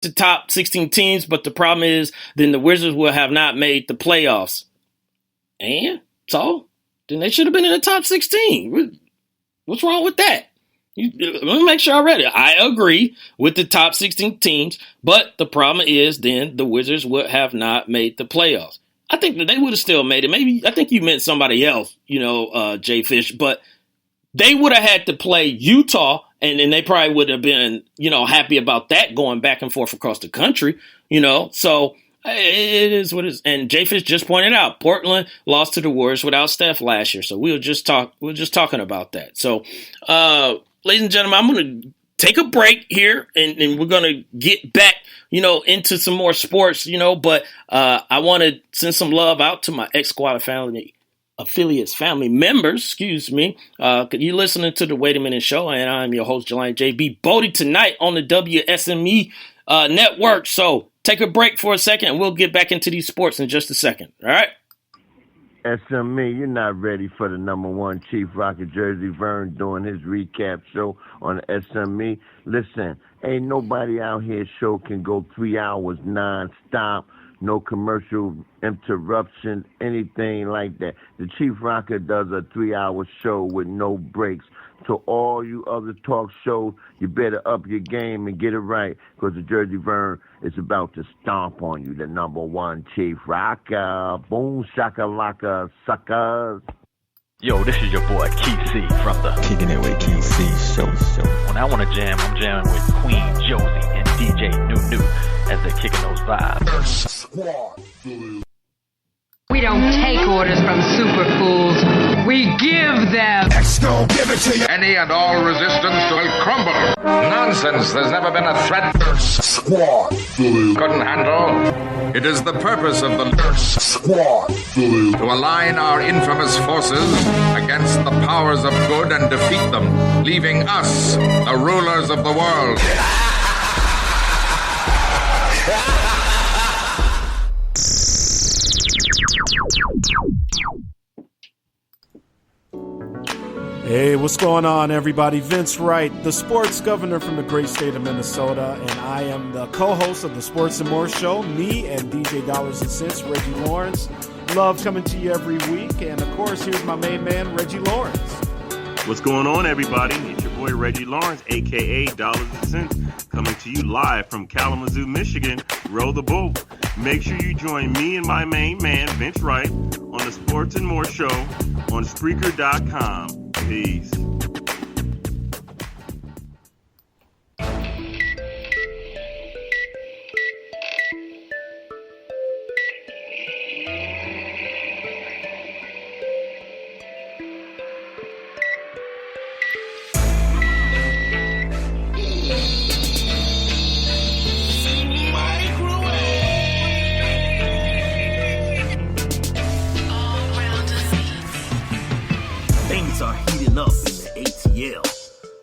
the top 16 teams, but the problem is then the Wizards will have not made the playoffs. And so then they should have been in the top 16. What's wrong with that? Let me make sure I read it. I agree with the top 16 teams, but the problem is then the Wizards would have not made the playoffs. I think that they would have still made it. Maybe I think you meant somebody else, Jay Fish, but they would have had to play Utah, and then they probably would have been, happy about that going back and forth across the country, So it is what it is. And Jay Fish just pointed out Portland lost to the Warriors without Steph last year. So we were just talking about that. So, ladies and gentlemen, I'm going to take a break here, and we're going to get back, into some more sports, but I want to send some love out to my ex-squad family affiliates, family members, you're listening to the Wait a Minute Show, and I'm your host, Jelani J.B. Bodie, tonight on the WSME network. So take a break for a second, and we'll get back into these sports in just a second. All right? SME, you're not ready for the number one Chief Rocker Jersey Vern doing his recap show on SME. Listen, ain't nobody out here show can go 3 hours non-stop. No commercial interruption, anything like that. The Chief Rocker does a 3-hour show with no breaks. To all you other talk shows, you better up your game and get it right, because the Jersey Vern is about to stomp on you, the number one Chief Rocker. Boom, shakalaka, suckers. Yo, this is your boy Keith C from the Kicking It With Keith C show. When I want to jam, I'm jamming with Queen Josie and DJ New as they're kicking those vibes. We don't take orders from super fools. We give them. Give it to you. Any and all resistance will crumble. Nonsense. There's never been a threat. Squad. Couldn't handle. It is the purpose of the Squad to align our infamous forces against the powers of good and defeat them, leaving us, the rulers of the world. Hey, what's going on, everybody? Vince Wright, the sports governor from the great state of Minnesota, and I am the co-host of the Sports and More Show. Me and DJ Dollars and Cents, Reggie Lawrence. Love coming to you every week, and of course, here's my main man, Reggie Lawrence. What's going on, everybody? It's your boy Reggie Lawrence, a.k.a. Dollars and Cents, coming to you live from Kalamazoo, Michigan. Row the boat. Make sure you join me and my main man, Vince Wright, on the Sports and More Show on Spreaker.com. Peace.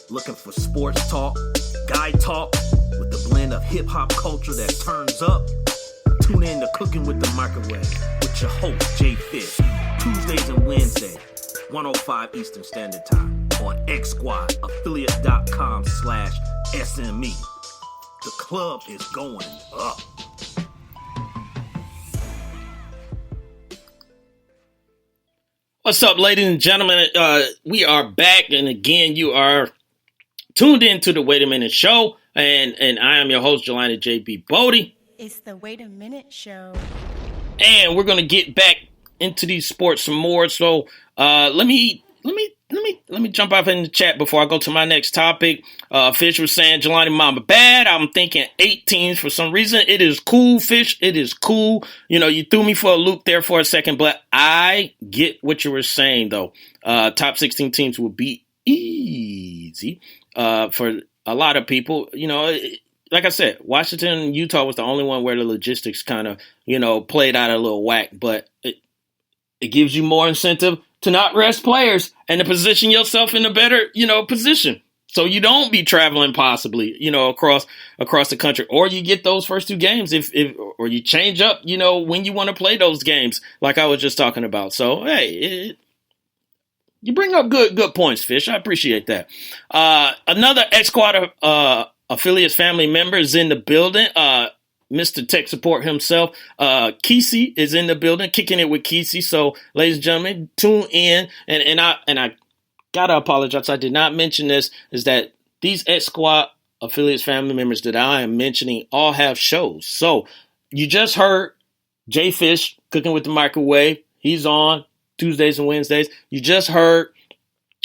Looking for sports talk, guy talk, with the blend of hip-hop culture that turns up? Tune in to Cooking with the Microwave with your host, Jay Fish, Tuesdays and Wednesdays, 105 Eastern Standard Time on X-Squad, affiliate.com/SME. The club is going up. What's up, ladies and gentlemen? We are back, and again, you are tuned in to the Wait a Minute Show, and I am your host, Jelani J.B. Bodie. It's the Wait a Minute Show. And we're going to get back into these sports some more. So let me jump off in the chat before I go to my next topic. Fish was saying, Jelani, mama bad. I'm thinking 18s for some reason. It is cool, Fish. It is cool. You threw me for a loop there for a second, but I get what you were saying, though. Top 16 teams will be easy for a lot of people. Like I said, Washington and Utah was the only one where the logistics kind of, played out a little whack, but it gives you more incentive to not rest players and to position yourself in a better, position. So you don't be traveling possibly, across the country, or you get those first two games or you change up, when you want to play those games, like I was just talking about. So, hey, you bring up good points, Fish. I appreciate that. Another X-Squad affiliates family member is in the building. Mr. Tech Support himself, Kesey is in the building, kicking it with Kesey. So, ladies and gentlemen, tune in. And I gotta apologize. I did not mention this. Is that these X Squad affiliates family members that I am mentioning all have shows. So you just heard Jay Fish cooking with the microwave. He's on Tuesdays and Wednesdays. You just heard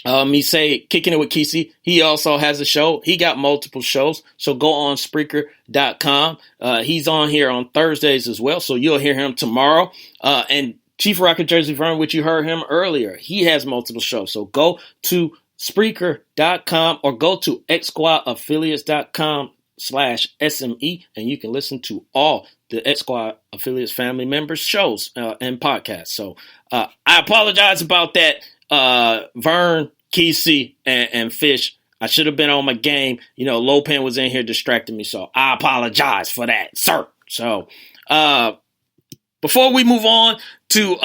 me say kicking it with Kesey. He also has a show. He got multiple shows. So go on Spreaker.com. He's on here on Thursdays as well. So you'll hear him tomorrow. And Chief Rocket Jersey Vern, which you heard him earlier, he has multiple shows. So go to Spreaker.com or go to xsquadaffiliates.com/SME and you can listen to all the X Squad affiliates family members shows and podcasts. So I apologize about that. Vern, Kesey, and Fish. I should have been on my game. Lopan was in here distracting me, so I apologize for that, sir. So, before we move on to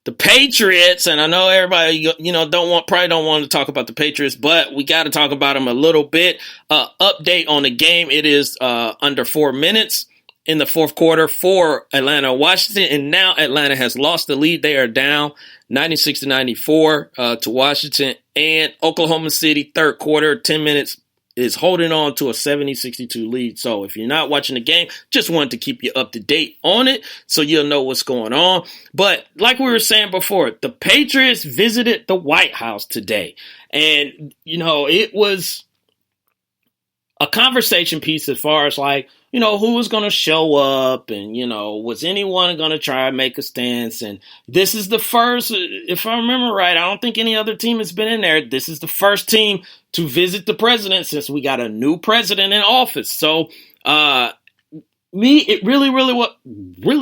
the Patriots, and I know everybody, probably don't want to talk about the Patriots, but we got to talk about them a little bit. Update on the game: it is under 4 minutes in the fourth quarter for Atlanta, Washington, and now Atlanta has lost the lead. They are down 96-94 to Washington, and Oklahoma City third quarter, 10 minutes, is holding on to a 70-62 lead. So if you're not watching the game, just wanted to keep you up to date on it so you'll know what's going on. But like we were saying before, the Patriots visited the White House today, and it was a conversation piece as far as who was going to show up and, was anyone going to try and make a stance? And this is the first, if I remember right, I don't think any other team has been in there. This is the first team to visit the president since we got a new president in office. So, it really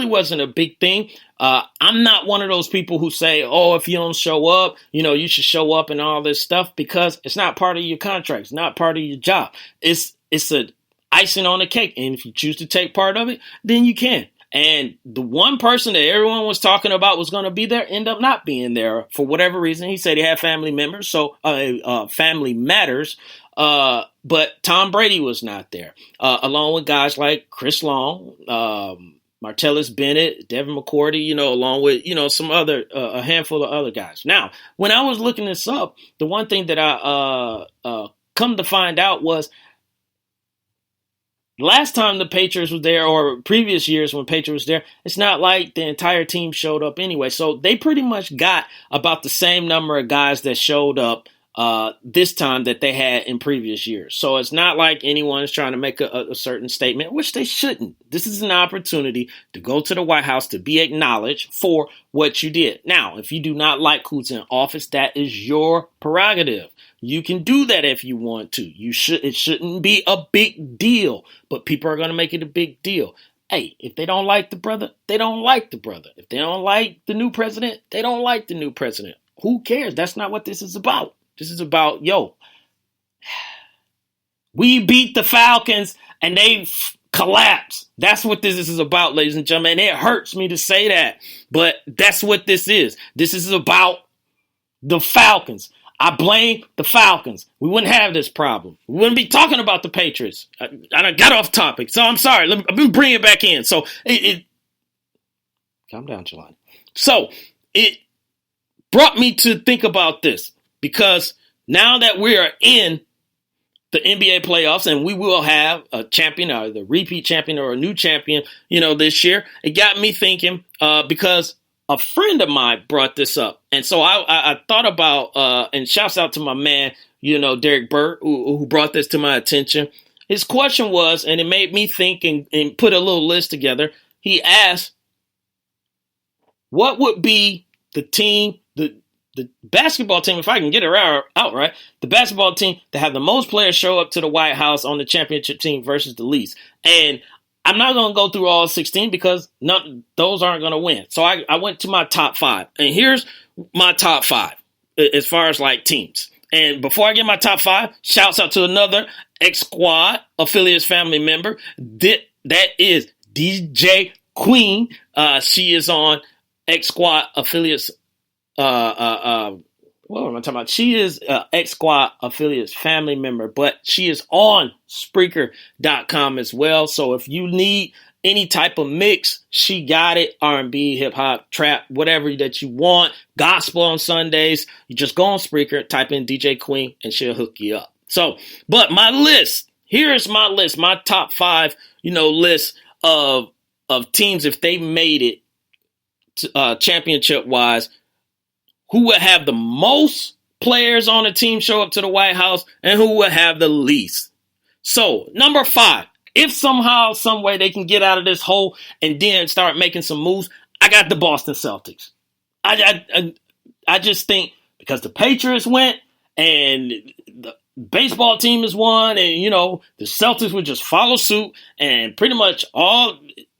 wasn't a big thing. I'm not one of those people who say, oh, if you don't show up, you should show up and all this stuff, because it's not part of your contract. It's not part of your job. It's a icing on the cake. And if you choose to take part of it, then you can. And the one person that everyone was talking about was going to be there ended up not being there for whatever reason. He said he had family members, so family matters. But Tom Brady was not there, along with guys like Chris Long, Martellus Bennett, Devin McCourty, along with, some other, a handful of other guys. Now, when I was looking this up, the one thing that I come to find out was last time the Patriots were there, or previous years when Patriots was there, it's not like the entire team showed up anyway. So they pretty much got about the same number of guys that showed up this time that they had in previous years. So it's not like anyone is trying to make a certain statement, which they shouldn't. This is an opportunity to go to the White House to be acknowledged for what you did. Now, if you do not like who's in office, that is your prerogative. You can do that if you want to. It shouldn't be a big deal, but people are going to make it a big deal. Hey, if they don't like the brother, they don't like the brother. If they don't like the new president, they don't like the new president. Who cares? That's not what this is about. This is about, we beat the Falcons and they collapsed. That's what this is about, ladies and gentlemen. And it hurts me to say that, but that's what this is. This is about the Falcons. I blame the Falcons. We wouldn't have this problem. We wouldn't be talking about the Patriots. I got off topic, so I'm sorry. Let me bring it back in. So calm down, Jelani. So it brought me to think about this, because now that we are in the NBA playoffs and we will have a champion, or the repeat champion or a new champion, this year, it got me thinking, because a friend of mine brought this up. And so I thought about, and shouts out to my man, Derek Burt, who brought this to my attention. His question was, and it made me think and put a little list together. He asked, what would be the team, the basketball team, if I can get it out right, the basketball team that have the most players show up to the White House on the championship team versus the least? And I'm not going to go through all 16 because those aren't going to win. So I went to my top 5. And here's my top 5 as far as teams. And before I get my top 5, shouts out to another X Squad affiliates family member. That is DJ Queen. She is on X Squad affiliates. what am I talking about? She is an X Squad affiliates family member, but she is on Spreaker.com as well. So if you need any type of mix, she got it. R&B, hip hop, trap, whatever that you want. Gospel on Sundays. You just go on Spreaker, type in DJ Queen, and she'll hook you up. So, but my list, here's my list, my top 5, list of teams if they made it championship wise, who would have the most players on the team show up to the White House and who would have the least. So, number 5, if somehow, some way they can get out of this hole and then start making some moves, I got the Boston Celtics. I just think because the Patriots went and the baseball team has won and, the Celtics would just follow suit and pretty much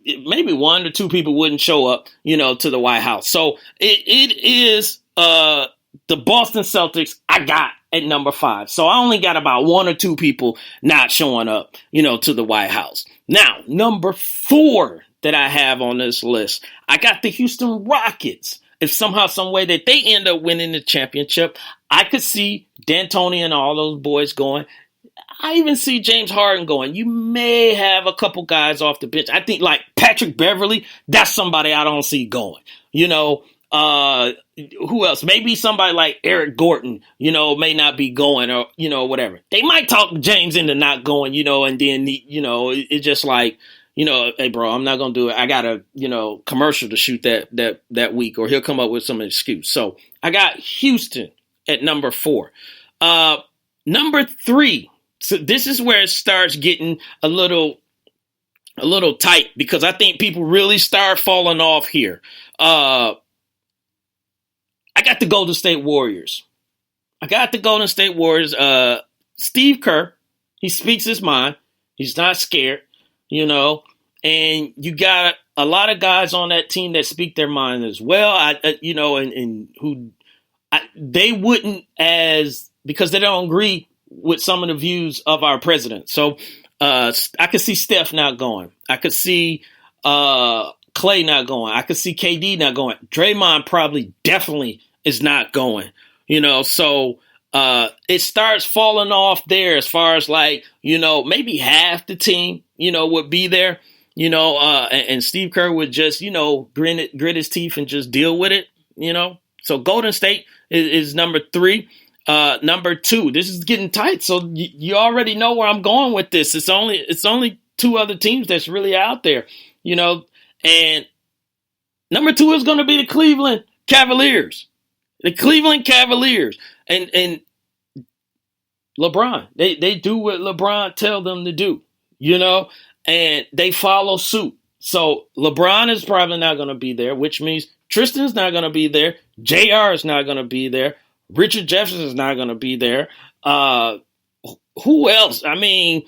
maybe 1 or 2 people wouldn't show up, to the White House. So it is the Boston Celtics I got at number 5. So I only got about 1 or 2 people not showing up, to the White House. Now, number 4 that I have on this list, I got the Houston Rockets. If somehow, some way that they end up winning the championship, I could see D'Antoni and all those boys going. I even see James Harden going. You may have a couple guys off the bench. I think like Patrick Beverly, that's somebody I don't see going. Who else? Maybe somebody like Eric Gordon, may not be going or, whatever. They might talk James into not going, and then, it's just like, hey, bro, I'm not going to do it. I got a, commercial to shoot that week, or he'll come up with some excuse. So I got Houston at number 4. Number 3. So this is where it starts getting a little tight because I think people really start falling off here. I got the Golden State Warriors. Steve Kerr, he speaks his mind. He's not scared, and you got a lot of guys on that team that speak their mind as well. They wouldn't because they don't agree with some of the views of our president. So I could see Steph not going. I could see Clay not going. I could see KD not going. Draymond probably definitely is not going. So it starts falling off there as far as like, maybe half the team, would be there, and Steve Kerr would just, grit his teeth and just deal with it, So Golden State is number 3. Number 2, this is getting tight. So you already know where I'm going with this. It's only 2 other teams that's really out there, and number 2 is going to be the Cleveland Cavaliers. The Cleveland Cavaliers and LeBron, they do what LeBron tell them to do, and they follow suit. So LeBron is probably not going to be there, which means Tristan's not going to be there. JR is not going to be there. Richard Jefferson is not going to be there. Who else? I mean,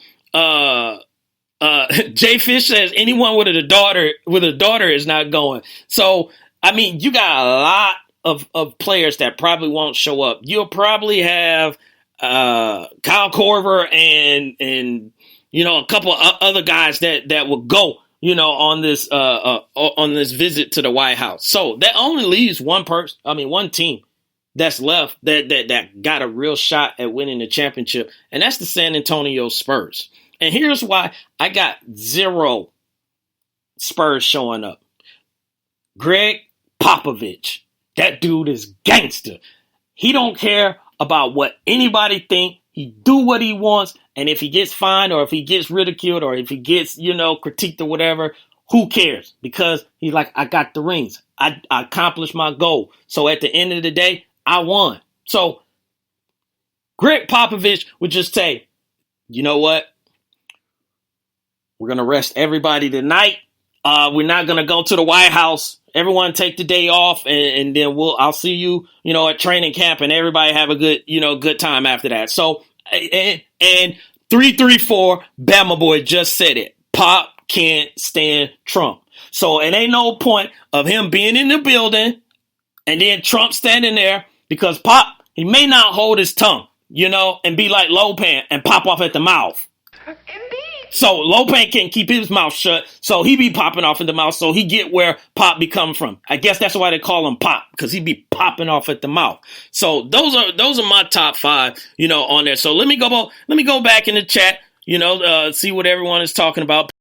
Jay Fish says anyone with a daughter is not going. So, I mean, you got a lot of players that probably won't show up. You'll probably have Kyle Korver and a couple of other guys that will go, on this visit to the White House. So that only leaves one team that's left that got a real shot at winning the championship, and that's the San Antonio Spurs. And here's why I got 0 Spurs showing up. Greg Popovich. That dude is gangster. He don't care about what anybody think. He do what he wants, and if he gets fined or if he gets ridiculed or if he gets, critiqued or whatever, who cares? Because he's like, I got the rings. I accomplished my goal. So at the end of the day, I won. So Greg Popovich would just say, you know what? We're going to rest everybody tonight. We're not going to go to the White House. Everyone take the day off, and then I'll see you, at training camp, and everybody have a good time after that. So, and 334, Bama Boy just said it. Pop can't stand Trump. So it ain't no point of him being in the building and then Trump standing there because Pop, he may not hold his tongue, and be like Lopan and pop off at the mouth. Indeed. So Lopain can't keep his mouth shut, so he be popping off in the mouth, so he get where Pop be coming from. I guess that's why they call him Pop, because he be popping off at the mouth. So those are my top 5, on there. So let me go back in the chat, see what everyone is talking about.